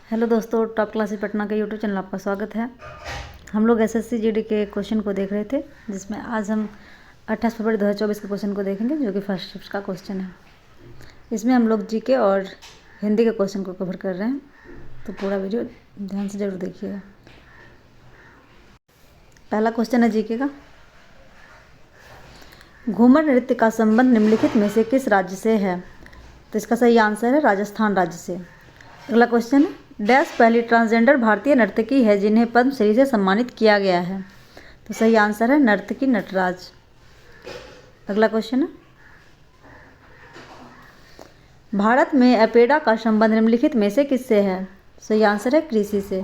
Hello दोस्तों, top classes Patna के YouTube channel आपका स्वागत है। हम लोग एसएससी जीडी के क्वेश्चन को देख रहे थे, जिसमें आज हम 28 फरवरी 2024 के क्वेश्चन को देखेंगे, जो कि फर्स्ट शिफ्ट का क्वेश्चन है। इसमें हम लोग जीके और हिंदी के क्वेश्चन को कवर कर रहे हैं, तो पूरा वीडियो ध्यान से जरूर देखिएगा। पहला क्वेश्चन है जीके का। घूमर नृत्य का संबंध निम्नलिखित में से किस राज्य से है? तो इसका सही आंसर है राजस्थान राज्य से। अगला क्वेश्चन है, डैश पहली ट्रांसजेंडर भारतीय नर्तकी है जिन्हें पद्मश्री से सम्मानित किया गया है? तो सही आंसर है नर्तकी नटराज। अगला क्वेश्चन है, भारत में एपेडा का संबंध निम्नलिखित में से किससे है? सही आंसर है कृषि से।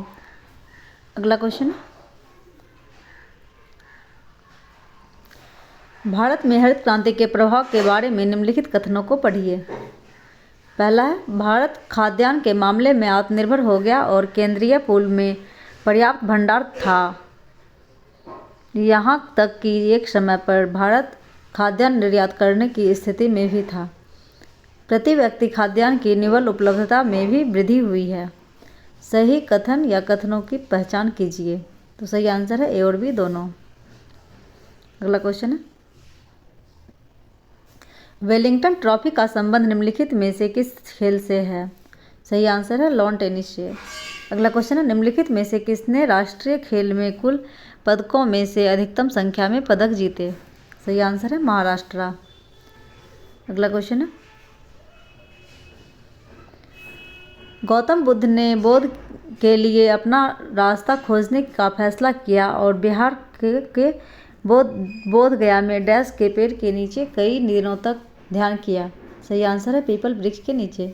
अगला क्वेश्चन है, भारत में हरित क्रांति के प्रभाव के बारे में निम्नलिखित कथनों को पढ़िए। पहला है, भारत खाद्यान्न के मामले में आत्मनिर्भर हो गया और केंद्रीय पूल में पर्याप्त भंडार था। यहाँ तक कि एक समय पर भारत खाद्यान्न निर्यात करने की स्थिति में भी था। प्रति व्यक्ति खाद्यान्न की निवल उपलब्धता में भी वृद्धि हुई है। सही कथन या कथनों की पहचान कीजिए। तो सही आंसर है ए और बी दोनों। अगला क्वेश्चन है, वेलिंगटन ट्रॉफी का संबंध निम्नलिखित में से किस खेल से है? सही आंसर है लॉन टेनिस से। अगला क्वेश्चन है, निम्नलिखित में से किसने राष्ट्रीय खेल में कुल पदकों में से अधिकतम संख्या में पदक जीते? सही आंसर है महाराष्ट्र। अगला क्वेश्चन है, गौतम बुद्ध ने बौद्ध के लिए अपना रास्ता खोजने का फैसला किया और बिहार के बोध गया में डैश के पेड़ के नीचे कई दिनों तक ध्यान किया। सही आंसर है पीपल वृक्ष के नीचे।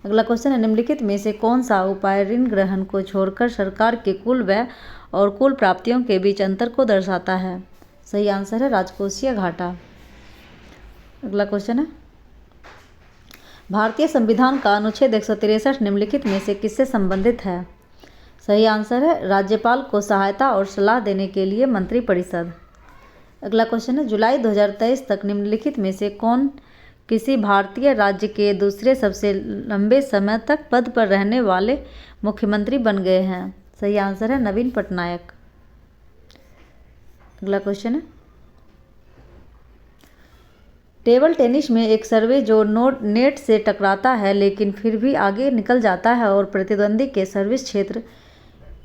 अगला क्वेश्चन है, निम्नलिखित में से कौन सा उपाय ऋण ग्रहण को छोड़कर सरकार के कुल व्यय और कुल प्राप्तियों के बीच अंतर को दर्शाता है? सही आंसर है राजकोषीय घाटा। अगला क्वेश्चन है, भारतीय संविधान का अनुच्छेद 163 निम्नलिखित में से किससे संबंधित है? सही आंसर है राज्यपाल को सहायता और सलाह देने के लिए मंत्रिपरिषद। अगला क्वेश्चन है, जुलाई 2023 तक निम्नलिखित में से कौन किसी भारतीय राज्य के दूसरे सबसे लंबे समय तक पद पर रहने वाले मुख्यमंत्री बन गए हैं? सही आंसर है नवीन पटनायक। अगला क्वेश्चन है, टेबल टेनिस में एक सर्वे जो नेट से टकराता है लेकिन फिर भी आगे निकल जाता है और प्रतिद्वंदी के सर्विस क्षेत्र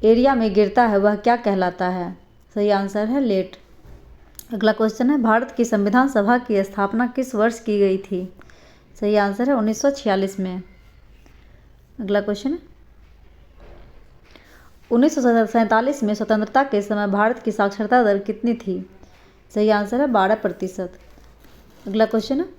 एरिया में गिरता है, वह क्या कहलाता है? सही आंसर है लेट। अगला क्वेश्चन है, भारत की संविधान सभा की स्थापना किस वर्ष की गई थी? सही आंसर है 1946 में। अगला क्वेश्चन है, 1947 में स्वतंत्रता के समय भारत की साक्षरता दर कितनी थी? सही आंसर है 12%। अगला क्वेश्चन है,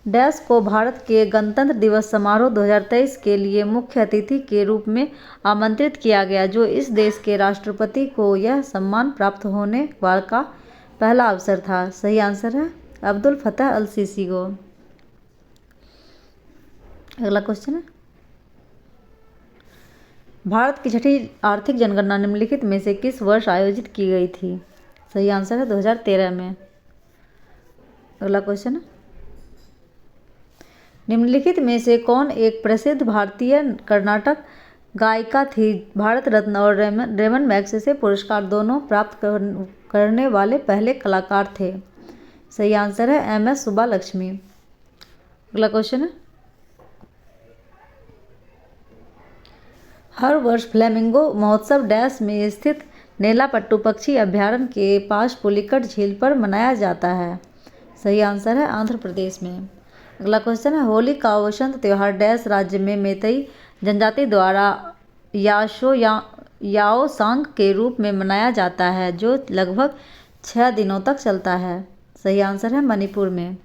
डैश को भारत के गणतंत्र दिवस समारोह 2023 के लिए मुख्य अतिथि के रूप में आमंत्रित किया गया, जो इस देश के राष्ट्रपति को यह सम्मान प्राप्त होने का पहला अवसर था? सही आंसर है अब्दुल फतह अल सीसी को। अगला क्वेश्चन है, भारत की छठी आर्थिक जनगणना निम्नलिखित में से किस वर्ष आयोजित की गई थी? सही आंसर है 2013 में। अगला क्वेश्चन है, निम्नलिखित में से कौन एक प्रसिद्ध भारतीय कर्नाटक गायिका थी भारत रत्न और रेमन मैग्सेसे पुरस्कार दोनों प्राप्त करने वाले पहले कलाकार थे? सही आंसर है MS सुब्बालक्ष्मी। अगला क्वेश्चन है, हर वर्ष फ्लेमिंगो महोत्सव डैश में स्थित नेलापट्टू पक्षी अभ्यारण्य के पास पुलिकट झील पर मनाया जाता है? सही आंसर है आंध्र प्रदेश में। अगला क्वेश्चन है, होली का वसंत त्यौहार डैश राज्य में मैतेई जनजाति द्वारा याओसांग के रूप में मनाया जाता है, जो लगभग 6 दिनों तक चलता है? सही आंसर है मणिपुर में।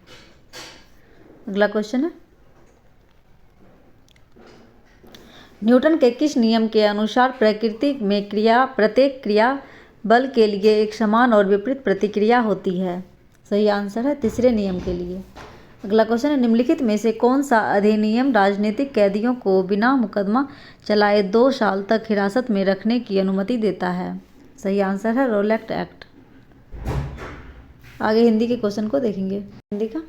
अगला क्वेश्चन है, न्यूटन के किस नियम के अनुसार प्रकृति में प्रत्येक क्रिया बल के लिए एक समान और विपरीत प्रतिक्रिया होती है? सही आंसर है तीसरे नियम के लिए। अगला क्वेश्चन है, निम्नलिखित में से कौन सा अधिनियम राजनीतिक कैदियों को बिना मुकदमा चलाए 2 साल तक हिरासत में रखने की अनुमति देता है? सही आंसर है रोलेक्ट एक्ट। आगे हिंदी के क्वेश्चन को देखेंगे। हिंदी का,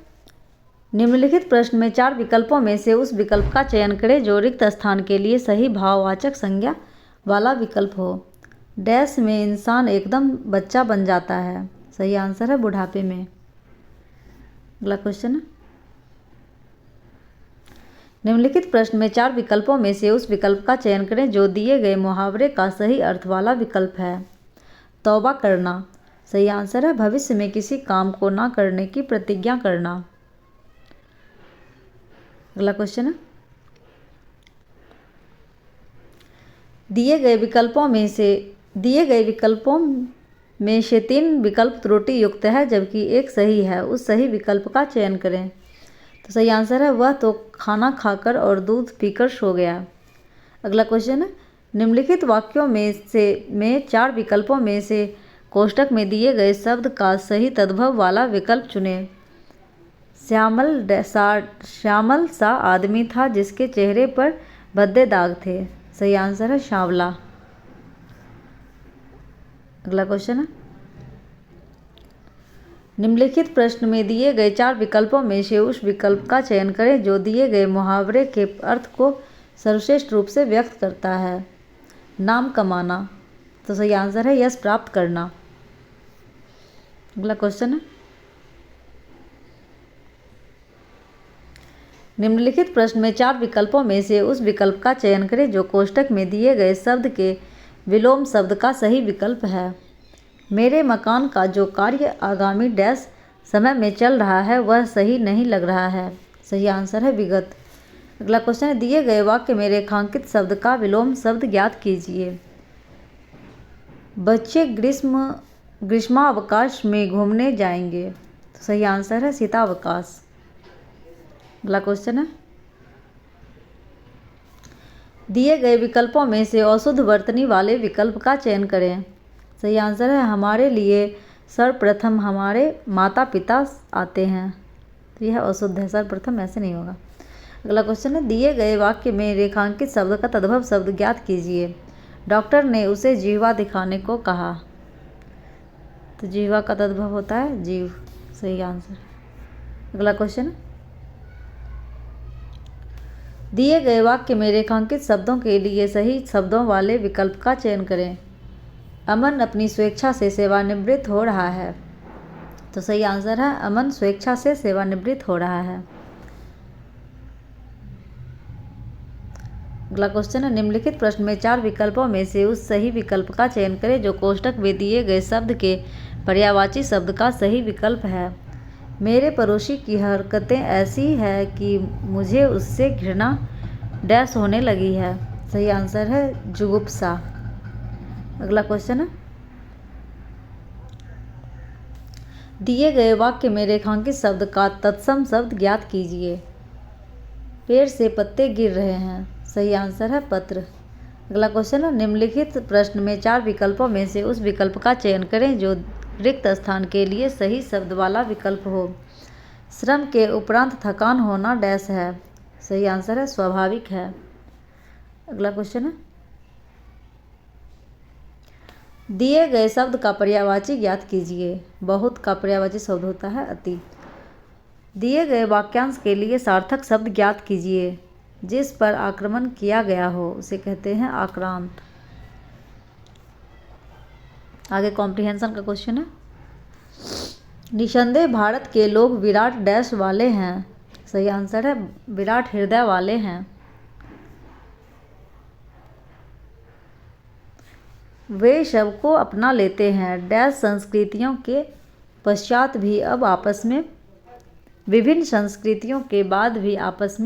निम्नलिखित प्रश्न में 4 विकल्पों में से उस विकल्प का चयन करें जो रिक्त स्थान के लिए सही भाववाचक संज्ञा वाला विकल्प हो। डैश में इंसान एकदम बच्चा बन जाता है। सही आंसर है बुढ़ापे में। अगला क्वेश्चन है, निम्नलिखित प्रश्न में 4 विकल्पों में से उस विकल्प का चयन करें जो दिए गए मुहावरे का सही अर्थ वाला विकल्प है। तौबा करना। सही आंसर है भविष्य में किसी काम को ना करने की प्रतिज्ञा करना। अगला क्वेश्चन है, दिए गए विकल्पों में से 3 विकल्प त्रुटि युक्त है जबकि एक सही है। उस सही विकल्प का चयन करें। तो सही आंसर है वह तो खाना खाकर और दूध पीकर सो गया। अगला क्वेश्चन है, निम्नलिखित वाक्यों में 4 विकल्पों में से कोष्ठक में दिए गए शब्द का सही तद्भव वाला विकल्प चुनें। श्यामल सा आदमी था जिसके चेहरे पर भद्दे दाग थे। सही आंसर है सांवला। अगला क्वेश्चन है, निम्नलिखित प्रश्न में दिए गए 4 विकल्पों में से उस विकल्प का चयन करें जो दिए गए मुहावरे के अर्थ को सर्वश्रेष्ठ रूप से व्यक्त करता है। नाम कमाना। तो सही आंसर है यश प्राप्त करना। अगला क्वेश्चन है, निम्नलिखित प्रश्न में 4 विकल्पों में से उस विकल्प का चयन करें जो कोष्ठक में दिए गए शब्द के विलोम शब्द का सही विकल्प है। मेरे मकान का जो कार्य आगामी डैश समय में चल रहा है वह सही नहीं लग रहा है। सही आंसर है विगत। अगला क्वेश्चन है, दिए गए वाक्य में रेखांकित शब्द का विलोम शब्द ज्ञात कीजिए। बच्चे ग्रीष्मावकाश में घूमने जाएंगे। तो सही आंसर है शीतावकाश। अगला क्वेश्चन है, दिए गए विकल्पों में से अशुद्ध वर्तनी वाले विकल्प का चयन करें। सही आंसर है हमारे लिए सर्वप्रथम हमारे माता पिता आते हैं। तो यह अशुद्ध है, सर्वप्रथम ऐसे नहीं होगा। अगला क्वेश्चन है, दिए गए वाक्य में रेखांकित शब्द का तद्भव शब्द ज्ञात कीजिए। डॉक्टर ने उसे जीवा दिखाने को कहा। तो जीवा का तद्भव होता है जीव। सही आंसर। अगला क्वेश्चन, दिए गए वाक्य में रेखांकित शब्दों के लिए सही शब्दों वाले विकल्प का चयन करें। अमन अपनी स्वेच्छा से सेवानिवृत्त हो रहा है। तो सही आंसर है अमन स्वेच्छा से सेवानिवृत्त हो रहा है। अगला क्वेश्चन है, निम्नलिखित प्रश्न में 4 विकल्पों में से उस सही विकल्प का चयन करें जो कोष्ठक में दिए गए शब्द के पर्यायवाची शब्द का सही विकल्प है। मेरे पड़ोसी की हरकतें ऐसी है कि मुझे उससे घृणा डैश होने लगी है। सही आंसर है जुगुप्सा। अगला क्वेश्चन है, दिए गए वाक्य में रेखांकित शब्द का तत्सम शब्द ज्ञात कीजिए। पेड़ से पत्ते गिर रहे हैं। सही आंसर है पत्र। अगला क्वेश्चन है, निम्नलिखित प्रश्न में 4 विकल्पों में से उस विकल्प का चयन करें जो रिक्त स्थान के लिए सही शब्द वाला विकल्प हो। श्रम के उपरांत थकान होना डैश है। सही आंसर है स्वाभाविक है। अगला क्वेश्चन है, दिए गए शब्द का पर्यायवाची ज्ञात कीजिए। बहुत का पर्यायवाची शब्द होता है अति। दिए गए वाक्यांश के लिए सार्थक शब्द ज्ञात कीजिए। जिस पर आक्रमण किया गया हो उसे कहते हैं आक्रांत। आगे कॉम्प्रिहेंशन का क्वेश्चन है, निसंदेह भारत के लोग विराट डैश वाले हैं। सही आंसर है विराट हृदय वाले हैं। वे सबको अपना लेते हैं। डैश संस्कृतियों के पश्चात भी अब आपस में, विभिन्न संस्कृतियों के बाद भी आपस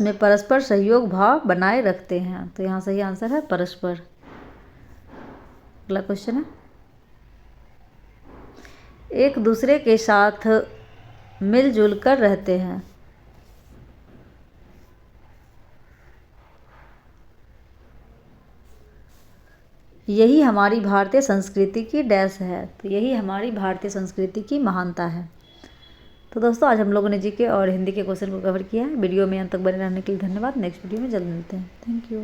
में परस्पर सहयोग भाव बनाए रखते हैं। तो यहाँ सही आंसर है परस्पर। अगला क्वेश्चन है, एक दूसरे के साथ मिलजुल कर रहते हैं। यही हमारी भारतीय संस्कृति की डैश है। तो यही हमारी भारतीय संस्कृति की महानता है। तो दोस्तों आज हम लोगों ने जीके और हिंदी के क्वेश्चन को कवर किया है। वीडियो में अंत तक बने रहने के लिए धन्यवाद। नेक्स्ट वीडियो में जल्द मिलते हैं। Thank you.